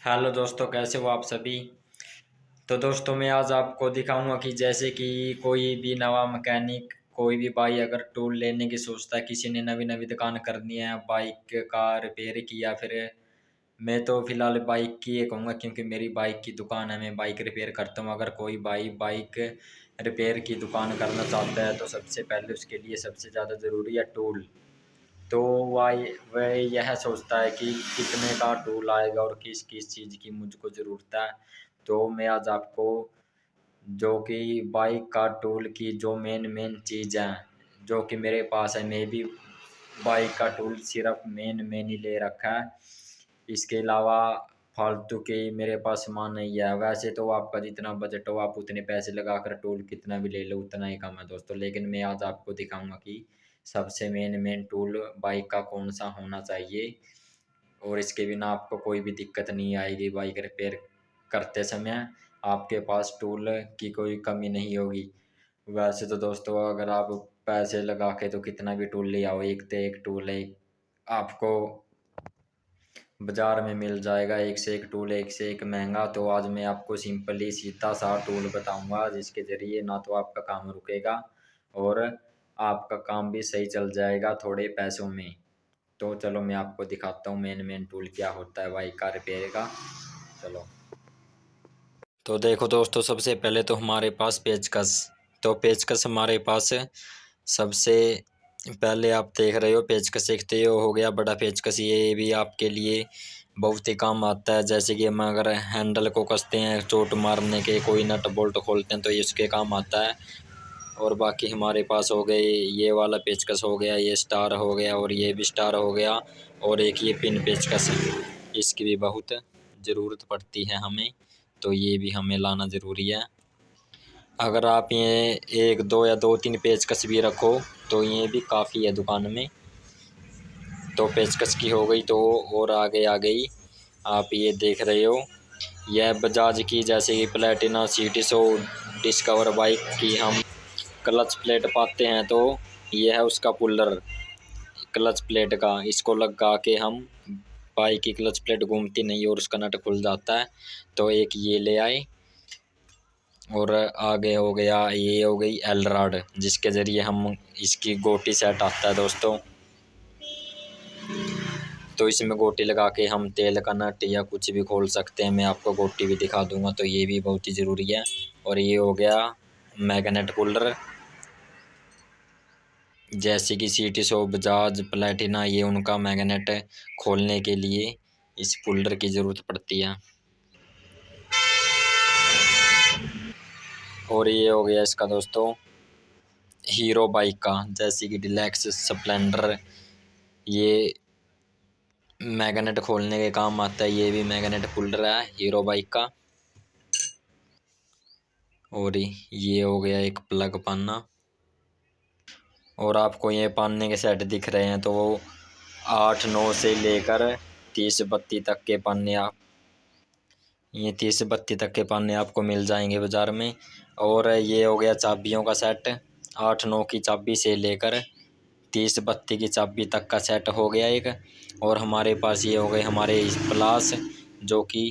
Hello दोस्तों, कैसे हो आप सभी। तो दोस्तों मैं आज आपको दिखाऊंगा कि जैसे कि कोई भी नवा मैकेनिक कोई भी भाई अगर टूल लेने की सोचता है, किसी ने नवी नवी दुकान करनी है बाइक का रिपेयर की, या फिर मैं तो फिलहाल बाइक की ये कहूँगा क्योंकि मेरी बाइक की दुकान है, मैं बाइक रिपेयर करता हूँ। अगर कोई भाई बाइक रिपेयर की दुकान करना चाहता है तो सबसे पहले उसके लिए सबसे ज़्यादा ज़रूरी है टूल। तो वह यह सोचता है कि कितने का टूल आएगा और किस किस चीज़ की मुझको ज़रूरत है। तो मैं आज आपको जो कि बाइक का टूल की जो मेन मेन चीज़ है जो कि मेरे पास है, मैं भी बाइक का टूल सिर्फ मेन मेन ही ले रखा है। इसके अलावा फालतू के मेरे पास सामान नहीं है। वैसे तो आपका जितना बजट हो आप उतने पैसे लगाकर टूल कितना भी ले लो उतना ही कम है दोस्तों, लेकिन मैं आज आपको दिखाऊंगा कि सबसे मेन मेन टूल बाइक का कौन सा होना चाहिए और इसके बिना आपको कोई भी दिक्कत नहीं आएगी। बाइक रिपेयर करते समय आपके पास टूल की कोई कमी नहीं होगी। वैसे तो दोस्तों अगर आप पैसे लगा के तो कितना भी टूल ले आओ, एक तो एक टूल है आपको बाजार में मिल जाएगा, एक से एक टूल एक से एक महंगा। तो आज मैं आपको सिंपली सीधा सा टूल बताऊंगा जिसके ज़रिए ना तो आपका काम रुकेगा और आपका काम भी सही चल जाएगा थोड़े पैसों में। तो चलो मैं आपको दिखाता हूँ मेन मेन टूल क्या होता है बाइक का रिपेयर का। चलो तो देखो दोस्तों, सबसे पहले तो हमारे पास पेचकस। तो पेचकस हमारे पास है। सबसे पहले आप देख रहे हो पेचकस, एक तो ये हो गया बड़ा पेचकस, ये भी आपके लिए बहुत ही काम आता है। जैसे कि हम अगर हैंडल को कसते हैं चोट मारने के, कोई नट बोल्ट खोलते हैं तो ये इसके काम आता है। और बाकी हमारे पास हो गए ये वाला पेचकस हो गया, ये स्टार हो गया और ये भी स्टार हो गया, और एक ये पिन पेचकस है, इसकी भी बहुत ज़रूरत पड़ती है हमें, तो ये भी हमें लाना ज़रूरी है। अगर आप ये एक दो या दो तीन पेचकस भी रखो तो ये भी काफ़ी है दुकान में। तो पेचकस की हो गई, तो और आगे आ गई आप ये देख रहे हो, यह बजाज की जैसे कि प्लेटिना CT100 डिस्कवर बाइक की हम क्लच प्लेट पाते हैं, तो यह है उसका पुल्लर क्लच प्लेट का। इसको लगा के हम बाइक की क्लच प्लेट घूमती नहीं और उसका नट खुल जाता है, तो एक ये ले आए। और आगे हो गया, ये हो गई एल रॉड जिसके ज़रिए हम इसकी गोटी सेट आता है दोस्तों। तो इसमें गोटी लगा के हम तेल का नट या कुछ भी खोल सकते हैं, मैं आपको गोटी भी दिखा दूंगा, तो ये भी बहुत ही ज़रूरी है। और ये हो गया मैग्नेट पुल्लर, जैसे कि CT100 बजाज प्लेटिना, ये उनका मैग्नेट खोलने के लिए इस पुल्लर की ज़रूरत पड़ती है। और ये हो गया इसका दोस्तों हीरो बाइक का, जैसे कि डिलैक्स स्प्लेंडर, ये मैग्नेट खोलने के काम आता है, ये भी मैग्नेट पुल्लर है हीरो बाइक का। और ये हो गया एक प्लग पाना। और आपको ये पाने के सेट दिख रहे हैं, तो वो 8-9 से लेकर 30-32 तक के पाने आप ये 30-32 तक के पाने आपको मिल जाएंगे बाज़ार में। और ये हो गया चाबियों का सेट, 8-9 की चाबी से लेकर 30-32 की चाबी तक का सेट हो गया एक। और हमारे पास ये हो गए हमारे प्लास, जो कि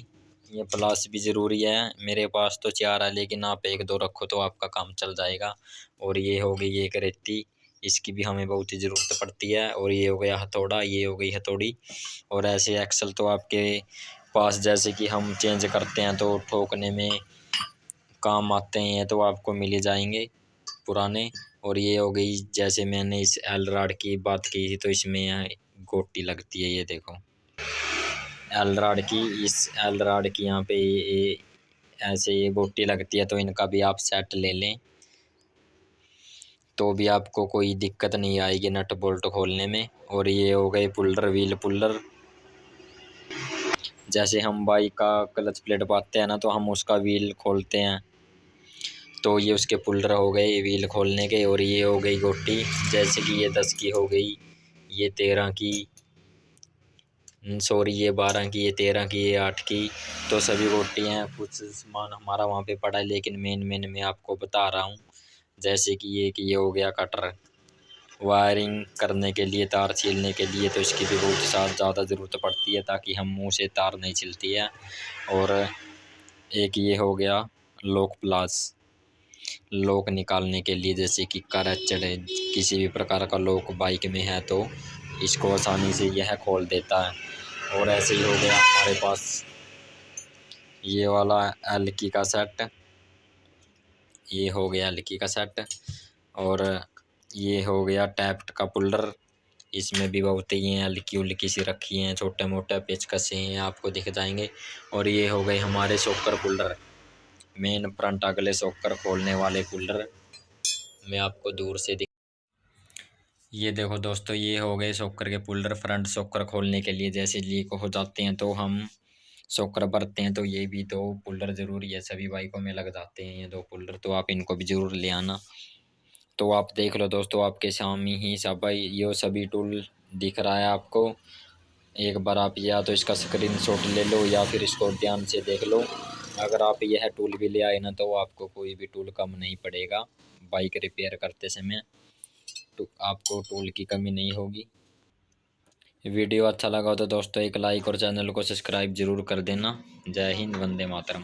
ये प्लास भी ज़रूरी है। मेरे पास तो 4 है, लेकिन आप 1-2 रखो तो आपका काम चल जाएगा। और ये हो गई एक रेती, इसकी भी हमें बहुत ही ज़रूरत पड़ती है। और ये हो गया हथौड़ा, ये हो गई हथौड़ी। और ऐसे एक्सल तो आपके पास जैसे कि हम चेंज करते हैं तो ठोकने में काम आते हैं, तो आपको मिल ही जाएंगे पुराने। और ये हो गई, जैसे मैंने इस एल रॉड की बात की थी, तो इसमें यहाँ गोटी लगती है, ये देखो एल रॉड की, इस एल रॉड की यहाँ पे ये ऐसे ये गोटी लगती है, तो इनका भी आप सेट ले लें तो भी आपको कोई दिक्कत नहीं आएगी नट बोल्ट खोलने में। और ये हो गए पुल्लर, व्हील पुल्लर, जैसे हम बाइक का क्लच प्लेट पाते हैं ना, तो हम उसका व्हील खोलते हैं, तो ये उसके पुल्लर हो गए व्हील खोलने के। और ये हो गई गोटी, जैसे कि ये 10 की हो गई, ये 13 की, सॉरी ये 12 की, ये 13 की, ये 8 की। तो सभी गोटी हैं, कुछ सामान हमारा वहाँ पे पड़ा है, लेकिन मेन मेन मैं आपको बता रहा हूँ। जैसे कि ये हो गया कटर, वायरिंग करने के लिए, तार छीलने के लिए, तो इसकी भी बहुत ज़्यादा ज़रूरत पड़ती है, ताकि हम मुंह से तार नहीं छिलती है। और एक ये हो गया लॉक प्लास, लॉक निकालने के लिए, जैसे कि करच चढ़े, किसी भी प्रकार का लॉक बाइक में है तो इसको आसानी से यह खोल देता है। और ऐसे ही हो गया हमारे पास ये वाला एलकी का सेट, ये हो गया एलकी का सेट। और ये हो गया टैप्ट का पुल्लर, इसमें भी बहुत ही हल्की उल्की सी रखी हैं, छोटे मोटे पेचकसे हैं, आपको दिख जाएंगे। और ये हो गए हमारे शॉकर पुल्लर, मेन फ्रंट अगले शॉकर खोलने वाले पुल्लर। मैं आपको दूर से ये देखो दोस्तों, ये हो गए शॉकर के पुल्लर, फ्रंट शॉकर खोलने के लिए। जैसे लीक हो जाते हैं तो हम शॉकर भरते हैं, तो ये भी दो पुल्लर ज़रूरी है, सभी बाइकों में लग जाते हैं ये दो पुल्लर, तो आप इनको भी ज़रूर ले आना। तो आप देख लो दोस्तों, आपके सामने ही सब ये सभी टूल दिख रहा है आपको। एक बार आप या तो इसका स्क्रीनशॉट ले लो या फिर इसको ध्यान से देख लो। अगर आप यह टूल भी ले आए ना, तो आपको कोई भी टूल कम नहीं पड़ेगा बाइक रिपेयर करते समय, तो आपको टूल की कमी नहीं होगी। वीडियो अच्छा लगा हो तो दोस्तों एक लाइक और चैनल को सब्सक्राइब जरूर कर देना। जय हिंद, वंदे मातरम।